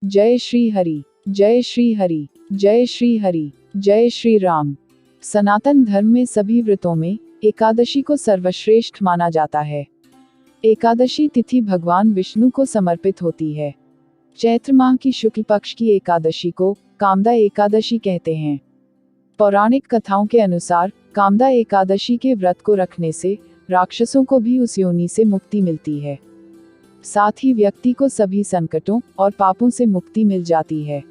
जय श्री हरि, जय श्री हरि, जय श्री हरि, जय श्री राम। सनातन धर्म में सभी व्रतों में एकादशी को सर्वश्रेष्ठ माना जाता है। एकादशी तिथि भगवान विष्णु को समर्पित होती है। चैत्र माह की शुक्ल पक्ष की एकादशी को कामदा एकादशी कहते हैं। पौराणिक कथाओं के अनुसार कामदा एकादशी के व्रत को रखने से राक्षसों को भी उस योनि से मुक्ति मिलती है। साथ ही व्यक्ति को सभी संकटों और पापों से मुक्ति मिल जाती है।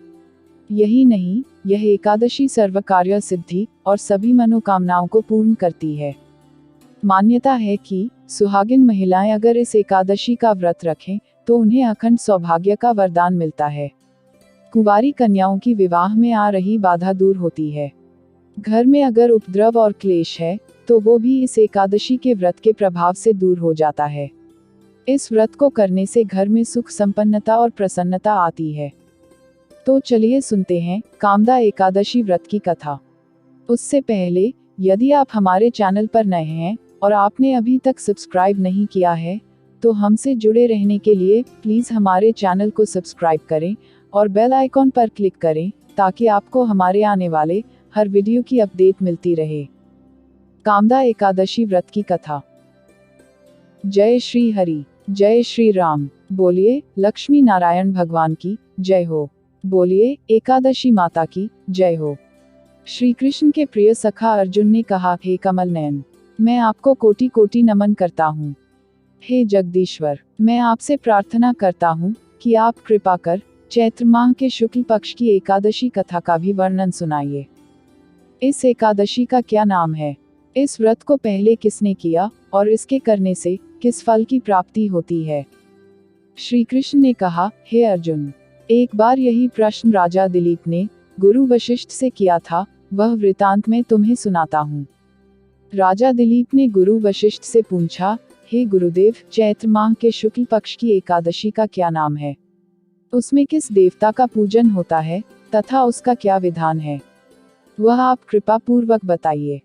यही नहीं, यह एकादशी सर्व कार्य सिद्धि और सभी मनोकामनाओं को पूर्ण करती है। मान्यता है कि सुहागिन महिलाएं अगर इस एकादशी का व्रत रखें तो उन्हें अखंड सौभाग्य का वरदान मिलता है। कुंवारी कन्याओं की विवाह में आ रही बाधा दूर होती है। घर में अगर उपद्रव और क्लेश है तो वो भी इस एकादशी के व्रत के प्रभाव से दूर हो जाता है। इस व्रत को करने से घर में सुख संपन्नता और प्रसन्नता आती है। तो चलिए सुनते हैं कामदा एकादशी व्रत की कथा। उससे पहले यदि आप हमारे चैनल पर नए हैं और आपने अभी तक सब्सक्राइब नहीं किया है तो हमसे जुड़े रहने के लिए प्लीज़ हमारे चैनल को सब्सक्राइब करें और बेल आइकॉन पर क्लिक करें ताकि आपको हमारे आने वाले हर वीडियो की अपडेट मिलती रहे। कामदा एकादशी व्रत की कथा। जय श्री हरि, जय श्री राम। बोलिए लक्ष्मी नारायण भगवान की जय हो। बोलिए एकादशी माता की जय हो। श्री कृष्ण के प्रिय सखा अर्जुन ने कहा, हे कमल नयन, मैं आपको कोटि कोटि नमन करता हूँ। हे जगदीश्वर, मैं आपसे प्रार्थना करता हूँ कि आप कृपा कर चैत्र माह के शुक्ल पक्ष की एकादशी कथा का भी वर्णन सुनाइए। इस एकादशी का क्या नाम है? इस व्रत को पहले किसने किया और इसके करने से किस फल की प्राप्ति होती है? श्री कृष्ण ने कहा, हे अर्जुन, एक बार यही प्रश्न राजा दिलीप ने गुरु वशिष्ठ से किया था। वह वृतांत मैं तुम्हें सुनाता हूँ। राजा दिलीप ने गुरु वशिष्ठ से पूछा, हे गुरुदेव, चैत्र माह के शुक्ल पक्ष की एकादशी का क्या नाम है? उसमें किस देवता का पूजन होता है तथा उसका क्या विधान है? वह आप कृपा पूर्वक बताइए।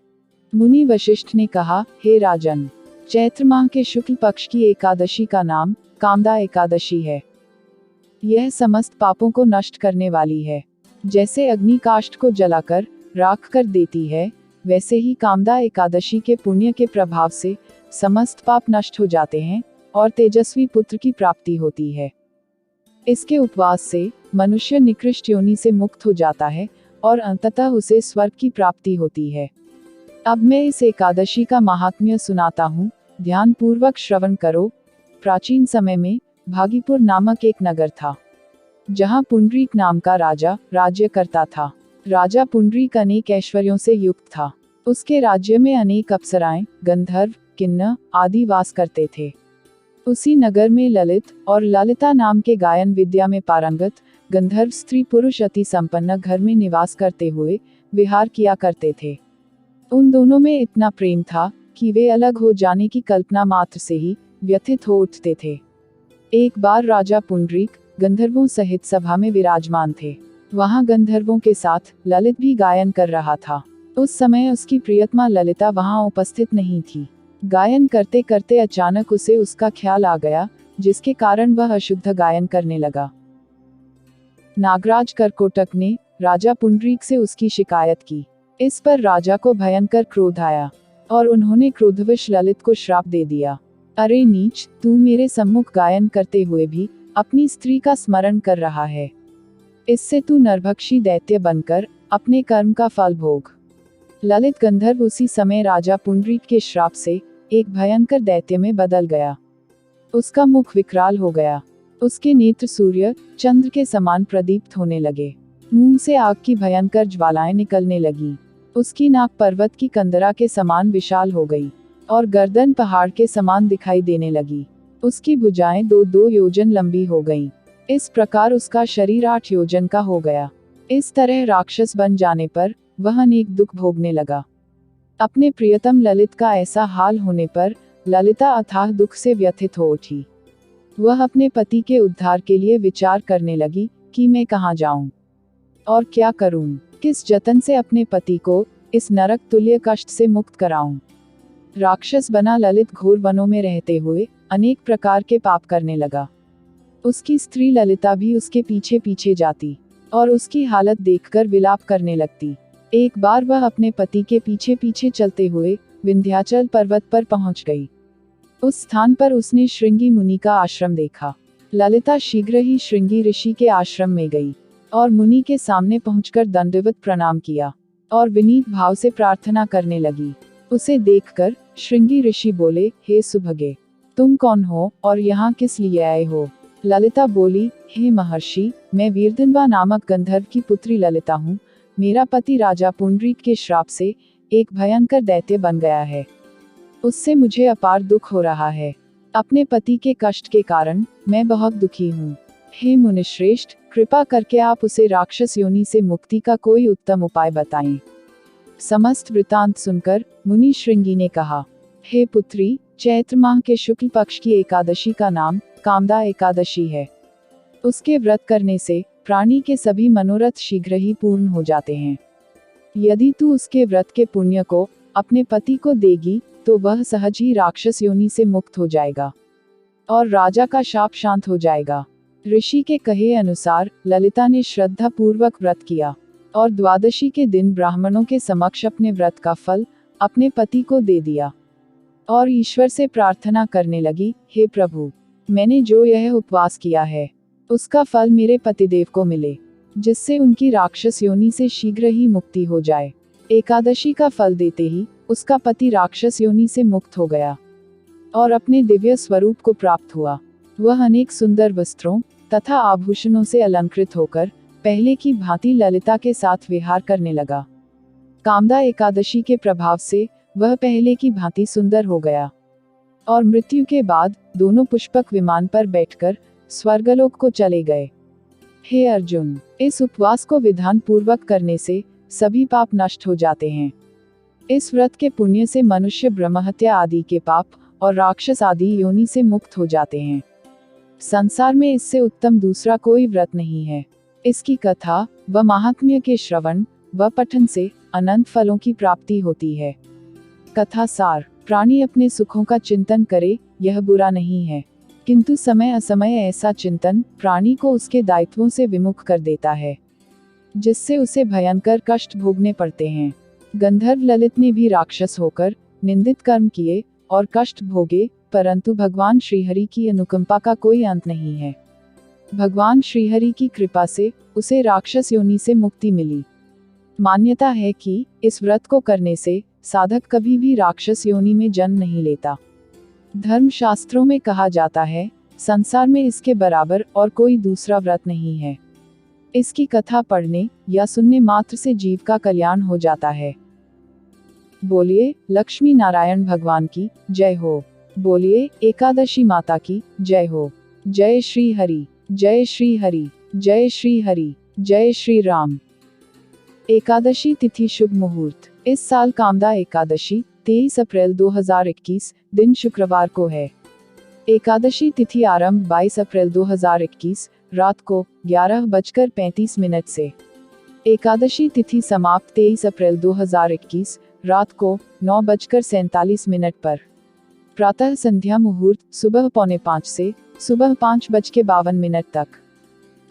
मुनि वशिष्ठ ने कहा, हे राजन, चैत्र माह के शुक्ल पक्ष की एकादशी का नाम कामदा एकादशी है। यह समस्त पापों को नष्ट करने वाली है। जैसे अग्नि काष्ठ को जलाकर राख कर देती है, वैसे ही कामदा एकादशी के पुण्य के प्रभाव से समस्त पाप नष्ट हो जाते हैं और तेजस्वी पुत्र की प्राप्ति होती है। इसके उपवास से मनुष्य निकृष्ट योनि से मुक्त हो जाता है और अंततः उसे स्वर्ग की प्राप्ति होती है। अब मैं इस एकादशी का महात्म्य सुनाता हूँ, ध्यान पूर्वक श्रवण करो। प्राचीन समय में भागीपुर नामक एक नगर था, जहाँ पुंडरीक नाम का राजा राज्य करता था। राजा पुंडरीक अनेक ऐश्वर्यों से युक्त था। उसके राज्य में अनेक अप्सराएं, गंधर्व, किन्नर आदि वास करते थे। उसी नगर में ललित और ललिता नाम के गायन विद्या में पारंगत गंधर्व स्त्री पुरुष अति संपन्न घर में निवास करते हुए विहार किया करते थे। उन दोनों में इतना प्रेम था कि वे अलग हो जाने की कल्पना मात्र से ही व्यथित हो उठते थे। एक बार राजा पुंडरीक गंधर्वों सहित सभा में विराजमान थे। वहां गंधर्वों के साथ ललित भी गायन कर रहा था। उस समय उसकी प्रियतमा ललिता वहां उपस्थित नहीं थी। गायन करते करते अचानक उसे उसका ख्याल आ गया, जिसके कारण वह अशुद्ध गायन करने लगा। नागराज करकोटक ने राजा पुंडरीक से उसकी शिकायत की। इस पर राजा को भयंकर क्रोध आया और उन्होंने क्रोधवश ललित को श्राप दे दिया। अरे नीच, तू मेरे सम्मुख गायन करते हुए भी अपनी स्त्री का स्मरण कर रहा है। इससे तू नरभक्षी दैत्य बनकर अपने कर्म का फल भोग। ललित गंधर्व उसी समय राजा पुंडरीक के श्राप से एक भयंकर दैत्य में बदल गया। उसका मुख विकराल हो गया। उसके नेत्र सूर्य चंद्र के समान प्रदीप्त होने लगे। मुंह से आग की भयंकर ज्वालाएं निकलने लगी। उसकी नाक पर्वत की कंदरा के समान विशाल हो गई और गर्दन पहाड़ के समान दिखाई देने लगी। उसकी भुजाएं 2-2 योजन लंबी हो गईं। इस प्रकार उसका शरीर 8 योजन का हो गया। इस तरह राक्षस बन जाने पर वह अनेक दुख भोगने लगा। अपने प्रियतम ललित का ऐसा हाल होने पर ललिता अथाह दुख से व्यथित हो उठी। वह अपने पति के उद्धार के लिए विचार करने लगी कि मैं कहाँ जाऊं और क्या करूं, किस जतन से अपने पति को इस नरक तुल्य कष्ट से मुक्त कराऊं। राक्षस बना ललित घोर वनों में रहते हुए अनेक प्रकार के पाप करने लगा। उसकी स्त्री ललिता भी उसके पीछे पीछे जाती और उसकी हालत देखकर विलाप करने लगती। एक बार वह अपने पति के पीछे पीछे चलते हुए विंध्याचल पर्वत पर पहुंच गई। उस स्थान पर उसने श्रृंगी मुनि का आश्रम देखा। ललिता शीघ्र ही श्रृंगी ऋषि के आश्रम में गई और मुनि के सामने पहुंचकर दंडवत प्रणाम किया और विनीत भाव से प्रार्थना करने लगी। उसे देखकर श्रृंगी ऋषि बोले, हे सुभगे, तुम कौन हो और यहाँ किस लिए आए हो? ललिता बोली, हे महर्षि, मैं वीरधन्वा नामक गंधर्व की पुत्री ललिता हूँ। मेरा पति राजा पुंडरीक के श्राप से एक भयंकर दैत्य बन गया है। उससे मुझे अपार दुख हो रहा है। अपने पति के कष्ट के कारण मैं बहुत दुखी हूँ। हे मुनिश्रेष्ठ, कृपा करके आप उसे राक्षस योनि से मुक्ति का कोई उत्तम उपाय बताएं। समस्त वृतांत सुनकर मुनि श्रृंगी ने कहा, हे पुत्री, चैत्र माह के शुक्ल पक्ष की एकादशी का नाम कामदा एकादशी है। उसके व्रत करने से प्राणी के सभी मनोरथ शीघ्र ही पूर्ण हो जाते हैं। यदि तू उसके व्रत के पुण्य को अपने पति को देगी तो वह सहज ही राक्षस योनि से मुक्त हो जाएगा और राजा का शाप शांत हो जाएगा। ऋषि के कहे अनुसार ललिता ने श्रद्धा पूर्वक व्रत किया और द्वादशी के दिन ब्राह्मणों के समक्ष अपने व्रत का फल अपने पति को दे दिया और ईश्वर से प्रार्थना करने लगी, हे प्रभु, मैंने जो यह उपवास किया है उसका फल मेरे पतिदेव को मिले, जिससे उनकी राक्षस योनि से शीघ्र ही मुक्ति हो जाए। एकादशी का फल देते ही उसका पति राक्षस योनि से मुक्त हो गया और अपने दिव्य स्वरूप को प्राप्त हुआ। वह अनेक सुंदर वस्त्रों तथा आभूषणों से अलंकृत होकर पहले की भांति ललिता के साथ विहार करने लगा। कामदा एकादशी के प्रभाव से वह पहले की भांति सुंदर हो गया और मृत्यु के बाद दोनों पुष्पक विमान पर बैठकर स्वर्गलोक को चले गए। हे अर्जुन, इस उपवास को विधान पूर्वक करने से सभी पाप नष्ट हो जाते हैं। इस व्रत के पुण्य से मनुष्य ब्रह्महत्या आदि के पाप और राक्षस आदि योनि से मुक्त हो जाते हैं। संसार में इससे उत्तम दूसरा कोई व्रत नहीं है। इसकी कथा व महात्म्य के श्रवण व पठन से अनंत फलों की प्राप्ति होती है। कथा सार, प्राणी अपने सुखों का चिंतन करे यह बुरा नहीं है, किंतु समय असमय ऐसा चिंतन प्राणी को उसके दायित्वों से विमुख कर देता है, जिससे उसे भयंकर कष्ट भोगने पड़ते हैं। गंधर्व ललित ने भी राक्षस होकर निंदित कर्म किए और कष्ट भोगे, परंतु भगवान श्रीहरि की अनुकंपा का कोई अंत नहीं है। भगवान श्रीहरि की कृपा से उसे राक्षस योनि से मुक्ति मिली। मान्यता है कि इस व्रत को करने से साधक कभी भी राक्षस योनि में जन्म नहीं लेता। धर्म शास्त्रों में कहा जाता है, संसार में इसके बराबर और कोई दूसरा व्रत नहीं है। इसकी कथा पढ़ने या सुनने मात्र से जीव का कल्याण हो जाता है। बोलिए लक्ष्मी नारायण भगवान की जय हो। बोलिए एकादशी माता की जय हो। जय श्री हरि, जय श्री हरि, जय श्री हरि, जय श्री राम। एकादशी तिथि शुभ मुहूर्त। इस साल कामदा एकादशी 23 अप्रैल 2021 दिन शुक्रवार को है। एकादशी तिथि आरंभ 22 अप्रैल 2021 रात को 11:35 से। एकादशी तिथि समाप्त 23 अप्रैल 2021 रात को 9:47 पर। प्रातः संध्या मुहूर्त सुबह 4:45 से सुबह 5:52 तक।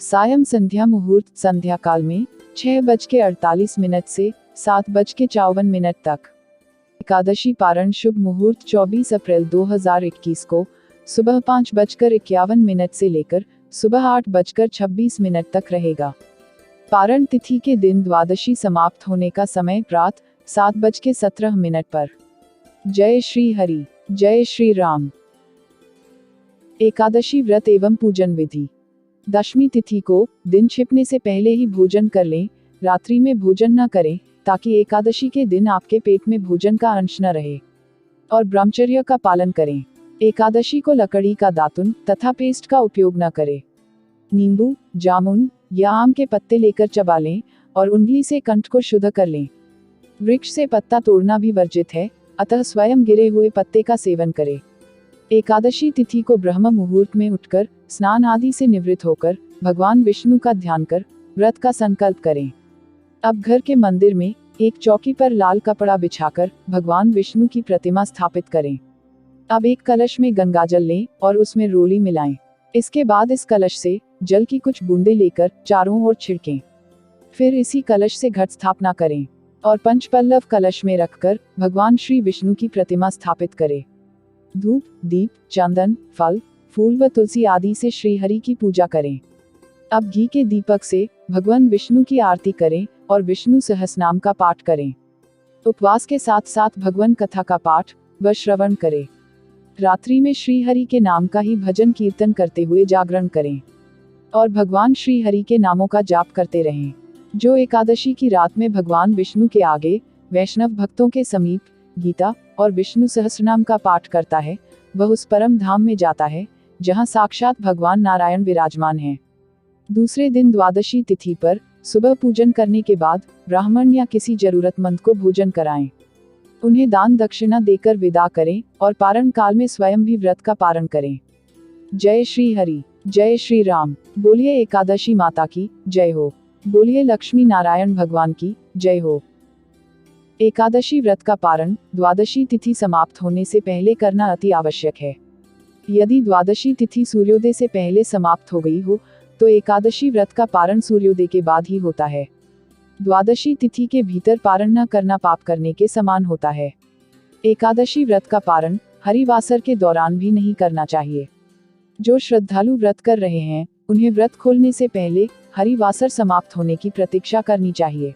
सायं संध्या मुहूर्त संध्या काल में 6:48 से 7:54 तक। एकादशी पारण शुभ मुहूर्त 24 अप्रैल 2021 को सुबह 5:51 से लेकर सुबह 8:26 तक रहेगा। पारण तिथि के दिन द्वादशी समाप्त होने का समय रात 7:17 पर। जय श्री हरि, जय श्री राम। एकादशी व्रत एवं पूजन विधि। दशमी तिथि को दिन छिपने से पहले ही भोजन कर लें। रात्रि में भोजन न करें ताकि एकादशी के दिन आपके पेट में भोजन का अंश न रहे, और ब्रह्मचर्य का पालन करें। एकादशी को लकड़ी का दातुन तथा पेस्ट का उपयोग न करें। नींबू, जामुन या आम के पत्ते लेकर चबा लें और उंगली से कंठ को शुद्ध कर लें। वृक्ष से पत्ता तोड़ना भी वर्जित है, अतः स्वयं गिरे हुए पत्ते का सेवन करें। एकादशी तिथि को ब्रह्म मुहूर्त में उठकर स्नान आदि से निवृत्त होकर भगवान विष्णु का ध्यान कर व्रत का संकल्प करें। अब घर के मंदिर में एक चौकी पर लाल कपड़ा बिछाकर भगवान विष्णु की प्रतिमा स्थापित करें। अब एक कलश में गंगाजल लें और उसमें रोली मिलाएं। इसके बाद इस कलश से जल की कुछ बूंदें लेकर चारों ओर छिड़कें। फिर इसी कलश से घट स्थापना करें और पंचपल्लव कलश में रखकर भगवान श्री विष्णु की प्रतिमा स्थापित करें। धूप, दीप, चंदन, फल, फूल व तुलसी आदि से श्रीहरि की पूजा करें। अब घी के दीपक से भगवान विष्णु की आरती करें और विष्णु सहस्रनाम का पाठ करें। उपवास के साथ साथ भगवान कथा का पाठ व श्रवण करें। रात्रि में श्रीहरि के नाम का ही भजन कीर्तन करते हुए जागरण करें और भगवान श्रीहरि के नामों का जाप करते रहें। जो एकादशी की रात में भगवान विष्णु के आगे वैष्णव भक्तों के समीप गीता और विष्णु सहस्रनाम का पाठ करता है, वह उस परम धाम में जाता है जहां साक्षात भगवान नारायण विराजमान हैं। दूसरे दिन द्वादशी तिथि पर सुबह पूजन करने के बाद ब्राह्मण या किसी जरूरतमंद को भोजन कराएं। उन्हें दान दक्षिणा देकर विदा करें और पारण काल में स्वयं भी व्रत का पारण करें। जय श्री हरि, जय श्री राम। बोलिए एकादशी माता की जय हो। बोलिए लक्ष्मी नारायण भगवान की जय हो। एकादशी व्रत का पारण द्वादशी तिथि समाप्त होने से पहले करना अति आवश्यक है। यदि द्वादशी तिथि सूर्योदय से पहले समाप्त हो गई हो तो एकादशी व्रत का पारण सूर्योदय के बाद ही होता है। द्वादशी तिथि के भीतर पारण न करना पाप करने के समान होता है। एकादशी व्रत का पारण हरिवासर के दौरान भी नहीं करना चाहिए। जो श्रद्धालु व्रत कर रहे हैं उन्हें व्रत खोलने से पहले हरिवासर समाप्त होने की प्रतीक्षा करनी चाहिए।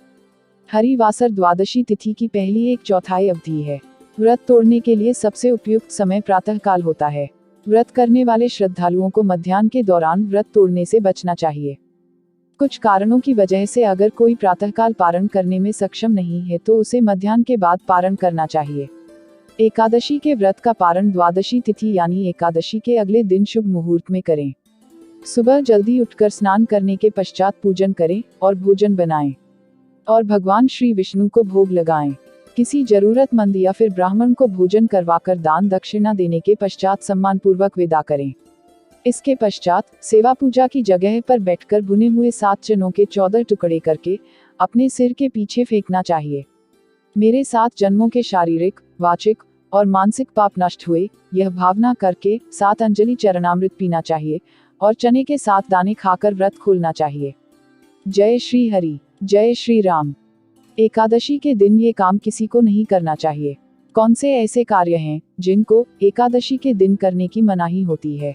हरिवासर द्वादशी तिथि की पहली 1/4 अवधि है। व्रत तोड़ने के लिए सबसे उपयुक्त समय प्रातःकाल होता है। व्रत करने वाले श्रद्धालुओं को मध्याह्न के दौरान व्रत तोड़ने से बचना चाहिए। कुछ कारणों की वजह से अगर कोई प्रातःकाल पारण करने में सक्षम नहीं है तो उसे मध्याह्न के बाद पारण करना चाहिए। एकादशी के व्रत का पारण द्वादशी तिथि यानी एकादशी के अगले दिन शुभ मुहूर्त में करें। सुबह जल्दी उठकर स्नान करने के पश्चात पूजन करें और भोजन बनाएं और भगवान श्री विष्णु को भोग लगाएं। किसी जरूरतमंद या फिर ब्राह्मण को भोजन करवाकर दान दक्षिणा देने के पश्चात सम्मानपूर्वक विदा करें। इसके पश्चात सेवा पूजा की जगह पर बैठकर भुने हुए 7 चनों के 14 टुकड़े करके अपने सिर के पीछे फेंकना चाहिए। मेरे 7 जन्मों के शारीरिक, वाचिक और मानसिक पाप नष्ट हुए, यह भावना करके 7 अंजलि चरणामृत पीना चाहिए और चने के 7 दाने खाकर व्रत खोलना चाहिए। जय श्री हरि, जय श्री राम। एकादशी के दिन ये काम किसी को नहीं करना चाहिए। कौन से ऐसे कार्य हैं जिनको एकादशी के दिन करने की मनाही होती है?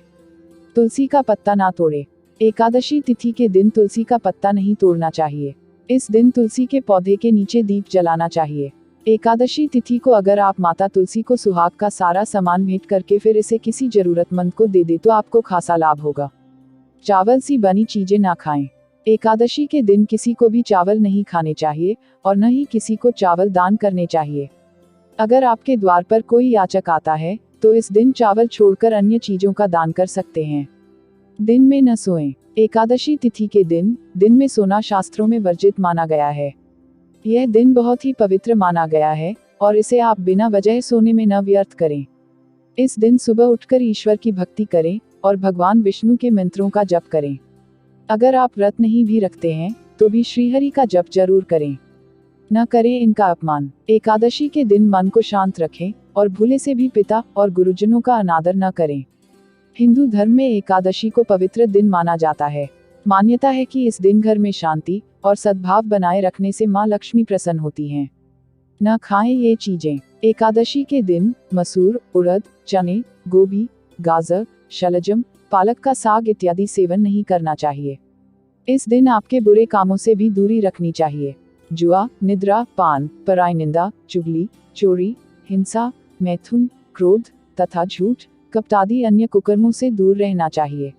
तुलसी का पत्ता ना तोड़े। एकादशी तिथि के दिन तुलसी का पत्ता नहीं तोड़ना चाहिए। इस दिन तुलसी के पौधे के नीचे दीप जलाना चाहिए। एकादशी तिथि को अगर आप माता तुलसी को सुहाग का सारा सामान भेंट करके फिर इसे किसी जरूरतमंद को दे दे तो आपको खासा लाभ होगा। चावल सी बनी चीजें ना खाएं। एकादशी के दिन किसी को भी चावल नहीं खाने चाहिए और न ही किसी को चावल दान करने चाहिए। अगर आपके द्वार पर कोई याचक आता है तो इस दिन चावल छोड़कर अन्य चीजों का दान कर सकते हैं। दिन में न सोएं। एकादशी तिथि के दिन में सोना शास्त्रों में वर्जित माना गया है। यह दिन बहुत ही पवित्र माना गया है और इसे आप बिना वजह सोने में न व्यर्थ करें। इस दिन सुबह उठकर ईश्वर की भक्ति करें और भगवान विष्णु के मंत्रों का जप करें। अगर आप व्रत नहीं भी रखते हैं तो भी श्रीहरि का जप जरूर करें। न करें इनका अपमान। एकादशी के दिन मन को शांत रखें और भूले से भी पिता और गुरुजनों का अनादर न करें। हिंदू धर्म में एकादशी को पवित्र दिन माना जाता है। मान्यता है कि इस दिन घर में शांति और सद्भाव बनाए रखने से माँ लक्ष्मी प्रसन्न होती हैं। न खाएं ये चीजें। एकादशी के दिन मसूर, उड़द, चने, गोभी, गाजर, शलजम, पालक का साग इत्यादि सेवन नहीं करना चाहिए। इस दिन आपके बुरे कामों से भी दूरी रखनी चाहिए। जुआ, निद्रा, पान, पराई निंदा, चुगली, चोरी, हिंसा, मैथुन, क्रोध तथा झूठ, कपट आदि अन्य कुकर्मों से दूर रहना चाहिए।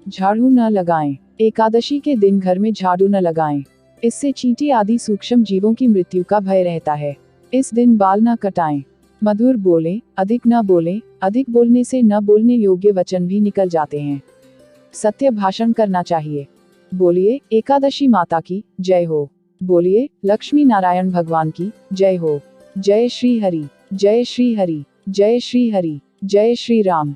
झाड़ू न लगाएं। एकादशी के दिन घर में झाड़ू न लगाएं। इससे चींटी आदि सूक्ष्म जीवों की मृत्यु का भय रहता है। इस दिन बाल न कटाएं। मधुर बोलें, अधिक न बोलें। अधिक बोलने से न बोलने योग्य वचन भी निकल जाते हैं। सत्य भाषण करना चाहिए। बोलिए एकादशी माता की जय हो। बोलिए लक्ष्मी नारायण भगवान की जय हो। जय श्री हरि, जय श्री हरि, जय श्री हरि, जय श्री राम।